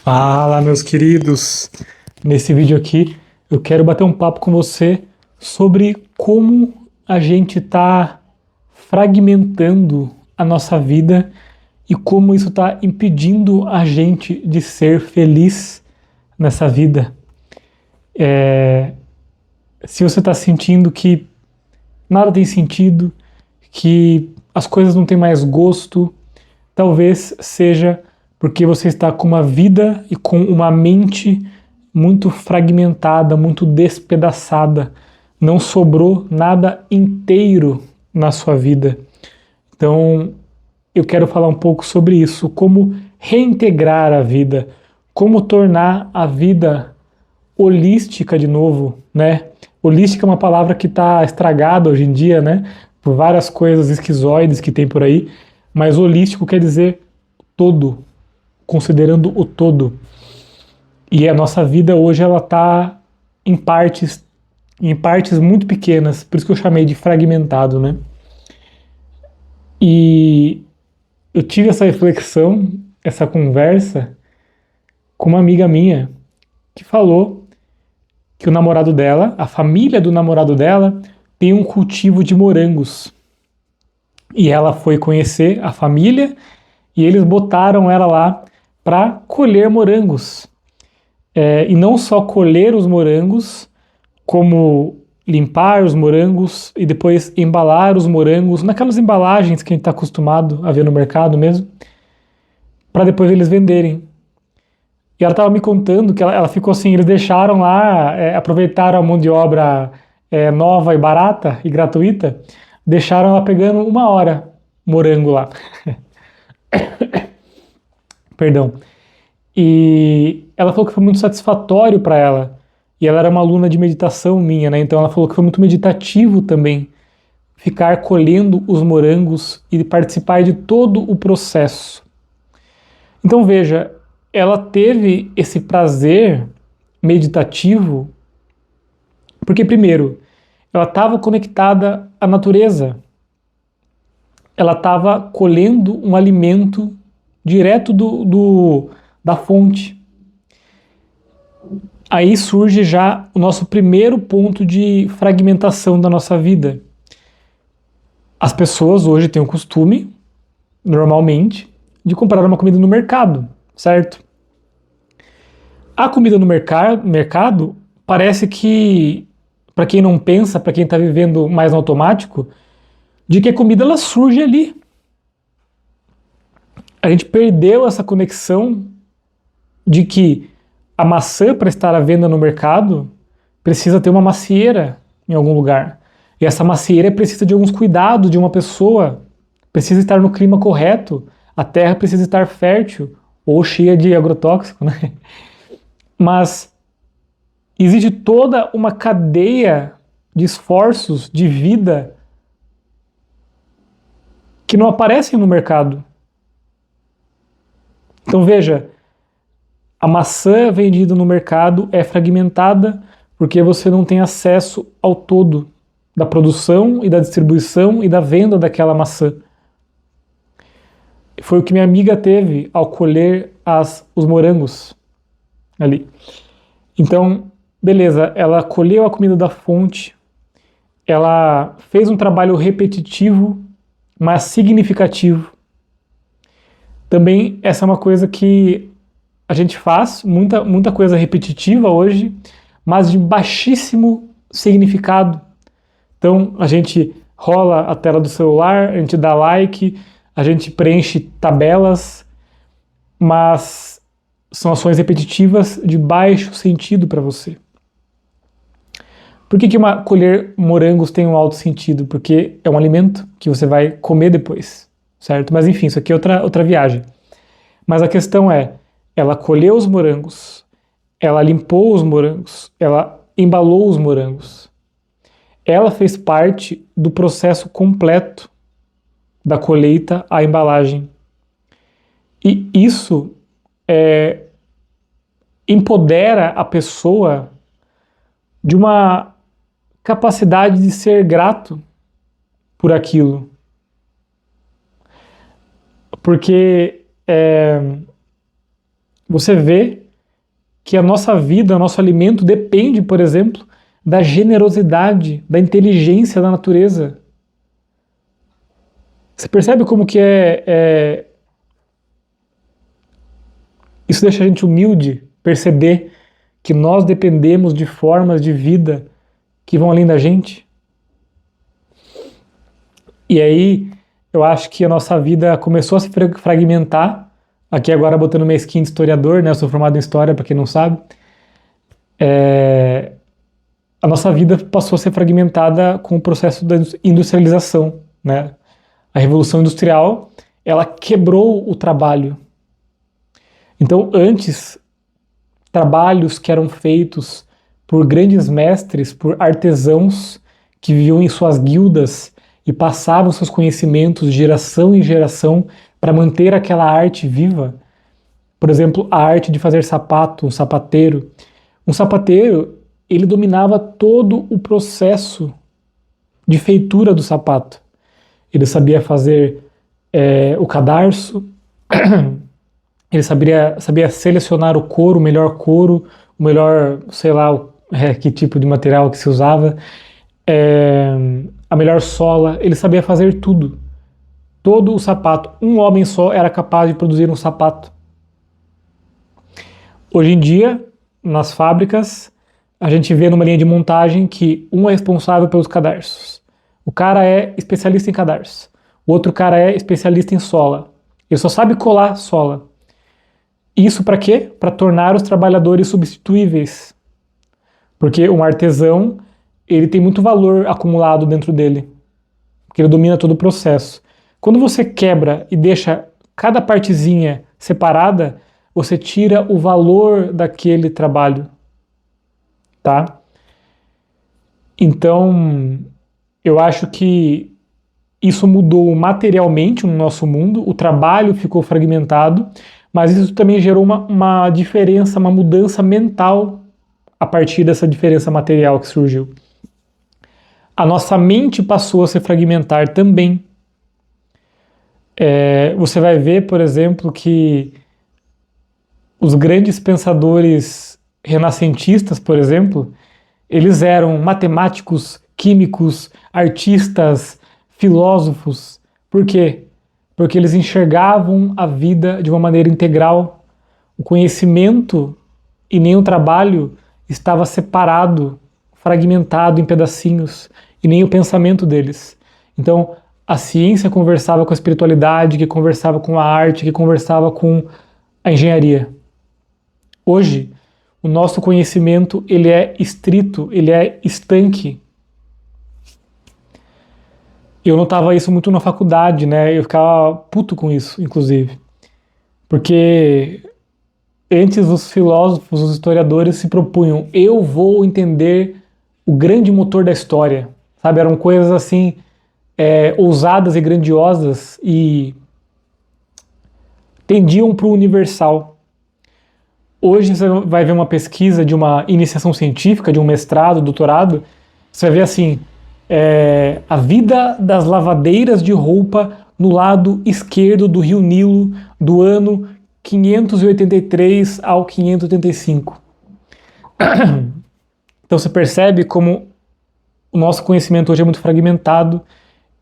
Fala, meus queridos! Nesse vídeo aqui eu quero bater um papo com você sobre como a gente está fragmentando a nossa vida e como isso está impedindo a gente de ser feliz nessa vida. Se você está sentindo que nada tem sentido, que as coisas não têm mais gosto, talvez seja porque você está com uma vida e com uma mente muito fragmentada, muito despedaçada. Não sobrou nada inteiro na sua vida. Então, eu quero falar um pouco sobre isso, como reintegrar a vida, como tornar a vida holística de novo, né? Holística é uma palavra que está estragada hoje em dia, né? Por várias coisas esquizoides que tem por aí, mas holístico quer dizer todo, considerando o todo. E a nossa vida hoje ela está em partes muito pequenas, por isso que eu chamei de fragmentado, né? E eu tive essa reflexão, essa conversa com uma amiga minha que falou que o namorado dela, a família do namorado dela, tem um cultivo de morangos. E ela foi conhecer a família e eles botaram ela lá para colher morangos. E não só colher os morangos, como limpar os morangos e depois embalar os morangos naquelas embalagens que a gente está acostumado a ver no mercado mesmo, para depois eles venderem. E ela estava me contando que ela ficou assim, eles deixaram lá, aproveitaram a mão de obra nova e barata e gratuita, deixaram ela pegando 1 hora morango lá. Perdão. E ela falou que foi muito satisfatório para ela. E ela era uma aluna de meditação minha, né? Então ela falou que foi muito meditativo também ficar colhendo os morangos e participar de todo o processo. Então veja, ela teve esse prazer meditativo porque, primeiro, ela estava conectada à natureza. Ela estava colhendo um alimento direto da fonte. Aí surge já o nosso primeiro ponto de fragmentação da nossa vida. As pessoas hoje têm o costume, normalmente, de comprar uma comida no mercado, certo? A comida no mercado parece que, para quem não pensa, para quem está vivendo mais no automático, de que a comida ela surge ali. A gente perdeu essa conexão de que a maçã, para estar à venda no mercado, precisa ter uma macieira em algum lugar. E essa macieira precisa de alguns cuidados de uma pessoa, precisa estar no clima correto, a terra precisa estar fértil ou cheia de agrotóxico, né? Mas existe toda uma cadeia de esforços de vida que não aparecem no mercado. Então veja, a maçã vendida no mercado é fragmentada porque você não tem acesso ao todo da produção e da distribuição e da venda daquela maçã. Foi o que minha amiga teve ao colher os morangos ali. Então, beleza, ela colheu a comida da fonte, ela fez um trabalho repetitivo, mas significativo. Também essa é uma coisa que a gente faz, muita coisa repetitiva hoje, mas de baixíssimo significado. Então a gente rola a tela do celular, a gente dá like, a gente preenche tabelas, mas são ações repetitivas de baixo sentido para você. Por que colher morangos tem um alto sentido? Porque é um alimento que você vai comer depois, certo? Mas enfim, isso aqui é outra viagem. Mas a questão é, ela colheu os morangos, ela limpou os morangos, ela embalou os morangos. Ela fez parte do processo completo da colheita à embalagem. E isso empodera a pessoa de uma capacidade de ser grato por aquilo. Porque você vê que a nossa vida, o nosso alimento depende, por exemplo, da generosidade, da inteligência da natureza. Você percebe como que isso deixa a gente humilde, perceber que nós dependemos de formas de vida que vão além da gente? E aí, eu acho que a nossa vida começou a se fragmentar. Aqui agora botando minha skin de historiador, né? Eu sou formado em história, para quem não sabe. A nossa vida passou a ser fragmentada com o processo da industrialização, né? A Revolução Industrial, ela quebrou o trabalho. Então, antes, trabalhos que eram feitos por grandes mestres, por artesãos que viviam em suas guildas e passavam seus conhecimentos de geração em geração para manter aquela arte viva. Por exemplo, a arte de fazer sapato, um sapateiro. Um sapateiro, ele dominava todo o processo de feitura do sapato. Ele sabia fazer o cadarço, ele sabia selecionar o melhor couro, o melhor, sei lá, que tipo de material que se usava, a melhor sola, ele sabia fazer tudo. Todo o sapato. Um homem só era capaz de produzir um sapato. Hoje em dia, nas fábricas, a gente vê numa linha de montagem que um é responsável pelos cadarços. O cara é especialista em cadarço. O outro cara é especialista em sola. Ele só sabe colar sola. Isso para quê? Para tornar os trabalhadores substituíveis. Porque um artesão, ele tem muito valor acumulado dentro dele. Porque ele domina todo o processo. Quando você quebra e deixa cada partezinha separada, você tira o valor daquele trabalho, tá? Então, eu acho que isso mudou materialmente no nosso mundo, o trabalho ficou fragmentado, mas isso também gerou uma diferença, uma mudança mental a partir dessa diferença material que surgiu. A nossa mente passou a se fragmentar também. Você vai ver, por exemplo, que os grandes pensadores renascentistas, por exemplo, eles eram matemáticos, químicos, artistas, filósofos. Por quê? Porque eles enxergavam a vida de uma maneira integral. O conhecimento e nem o trabalho estava separado, fragmentado em pedacinhos, e nem o pensamento deles. Então, a ciência conversava com a espiritualidade, que conversava com a arte, que conversava com a engenharia. Hoje, o nosso conhecimento, ele é estrito, ele é estanque. Eu notava isso muito na faculdade, né? Eu ficava puto com isso, inclusive. Porque antes os filósofos, os historiadores se propunham, eu vou entender o grande motor da história, sabe? Eram coisas assim, ousadas e grandiosas e tendiam para o universal. Hoje você vai ver uma pesquisa de uma iniciação científica, de um mestrado, doutorado, você vai ver assim, a vida das lavadeiras de roupa no lado esquerdo do Rio Nilo do ano 583 ao 585. Então você percebe como o nosso conhecimento hoje é muito fragmentado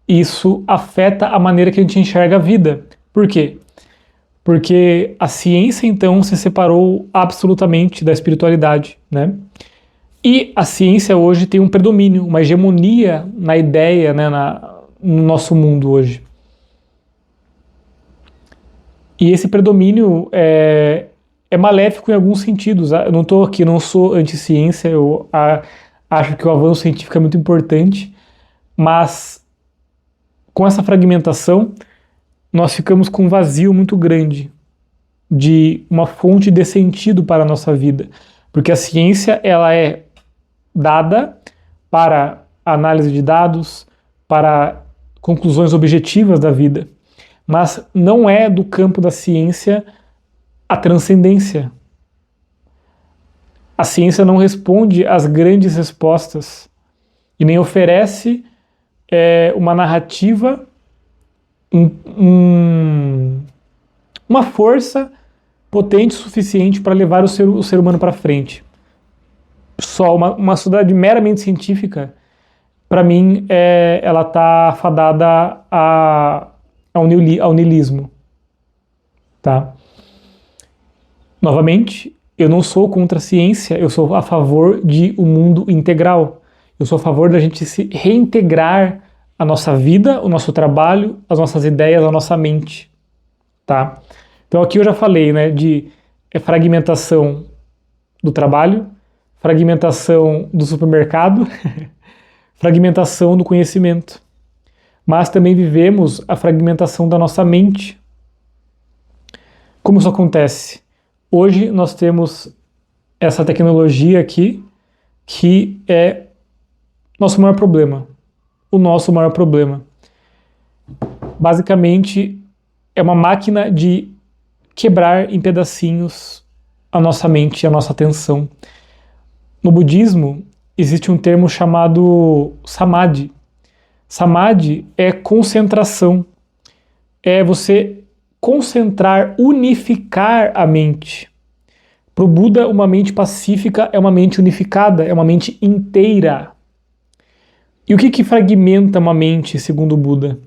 e isso afeta a maneira que a gente enxerga a vida. Por quê? Porque a ciência, então, se separou absolutamente da espiritualidade, né? E a ciência hoje tem um predomínio, uma hegemonia na ideia, né, no nosso mundo hoje. E esse predomínio é maléfico em alguns sentidos. Eu não estou aqui, não sou anti-ciência, eu acho que o avanço científico é muito importante, mas com essa fragmentação, nós ficamos com um vazio muito grande de uma fonte de sentido para a nossa vida. Porque a ciência, ela é dada para análise de dados, para conclusões objetivas da vida, mas não é do campo da ciência a transcendência. A ciência não responde às grandes respostas e nem oferece uma narrativa, uma força potente o suficiente para levar o ser humano para frente. Só uma sociedade meramente científica, para mim, ela está fadada ao niilismo. Tá? Novamente, eu não sou contra a ciência, eu sou a favor de um mundo integral. Eu sou a favor da gente se reintegrar a nossa vida, o nosso trabalho, as nossas ideias, a nossa mente. Tá? Então aqui eu já falei, né, de fragmentação do trabalho, fragmentação do supermercado, fragmentação do conhecimento. Mas também vivemos a fragmentação da nossa mente. Como isso acontece? Hoje nós temos essa tecnologia aqui, que é nosso maior problema. O nosso maior problema. Basicamente, é uma máquina de quebrar em pedacinhos a nossa mente e a nossa atenção. No budismo, existe um termo chamado samadhi. Samadhi é concentração. É você concentrar, unificar a mente. Para o Buda, uma mente pacífica é uma mente unificada, é uma mente inteira. E o que fragmenta uma mente, segundo o Buda?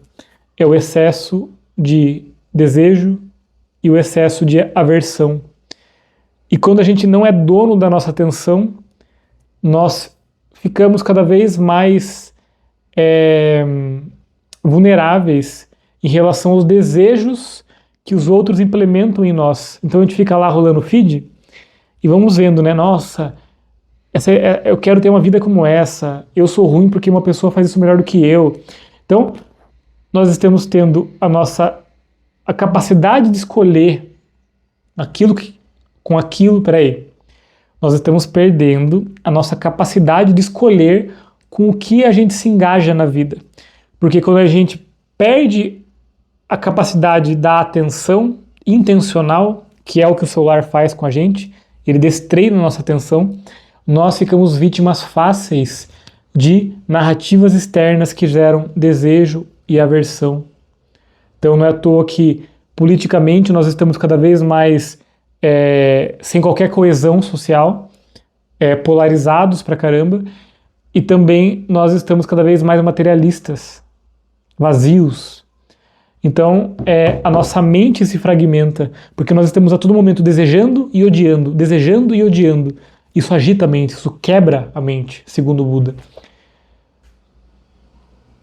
É o excesso de desejo e o excesso de aversão. E quando a gente não é dono da nossa atenção, nós ficamos cada vez mais vulneráveis em relação aos desejos que os outros implementam em nós. Então a gente fica lá rolando feed e vamos vendo, né? Nossa, eu quero ter uma vida como essa, eu sou ruim porque uma pessoa faz isso melhor do que eu. Então, nós estamos tendo a capacidade de escolher nós estamos perdendo a nossa capacidade de escolher com o que a gente se engaja na vida. Porque quando a gente perde a capacidade da atenção intencional, que é o que o celular faz com a gente, ele destreina a nossa atenção, nós ficamos vítimas fáceis de narrativas externas que geram desejo e aversão. Então não é à toa que politicamente nós estamos cada vez mais sem qualquer coesão social, polarizados pra caramba, e também nós estamos cada vez mais materialistas, vazios. Então a nossa mente se fragmenta, porque nós estamos a todo momento desejando e odiando, desejando e odiando. Isso agita a mente, isso quebra a mente, segundo o Buda.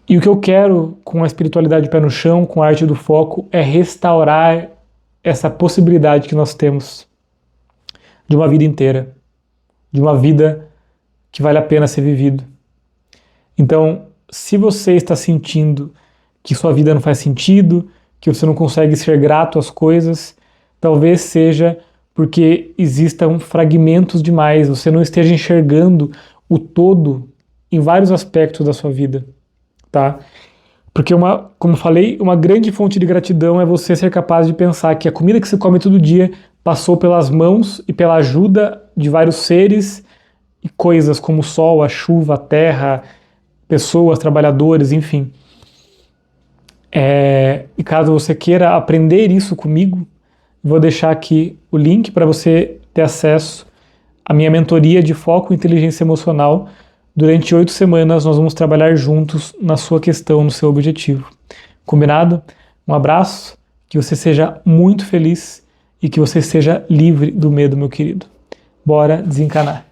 E o que eu quero com a espiritualidade pé no chão, com a arte do foco, é restaurar essa possibilidade que nós temos de uma vida inteira, de uma vida que vale a pena ser vivido. Então, se você está sentindo que sua vida não faz sentido, que você não consegue ser grato às coisas, talvez seja porque existam fragmentos demais, você não esteja enxergando o todo em vários aspectos da sua vida, tá? Porque como falei, uma grande fonte de gratidão é você ser capaz de pensar que a comida que você come todo dia passou pelas mãos e pela ajuda de vários seres e coisas como o sol, a chuva, a terra, pessoas, trabalhadores, enfim. E caso você queira aprender isso comigo, vou deixar aqui o link para você ter acesso à minha mentoria de foco e inteligência emocional. Durante 8 semanas nós vamos trabalhar juntos na sua questão, no seu objetivo. Combinado? Um abraço, que você seja muito feliz e que você seja livre do medo, meu querido. Bora desencanar.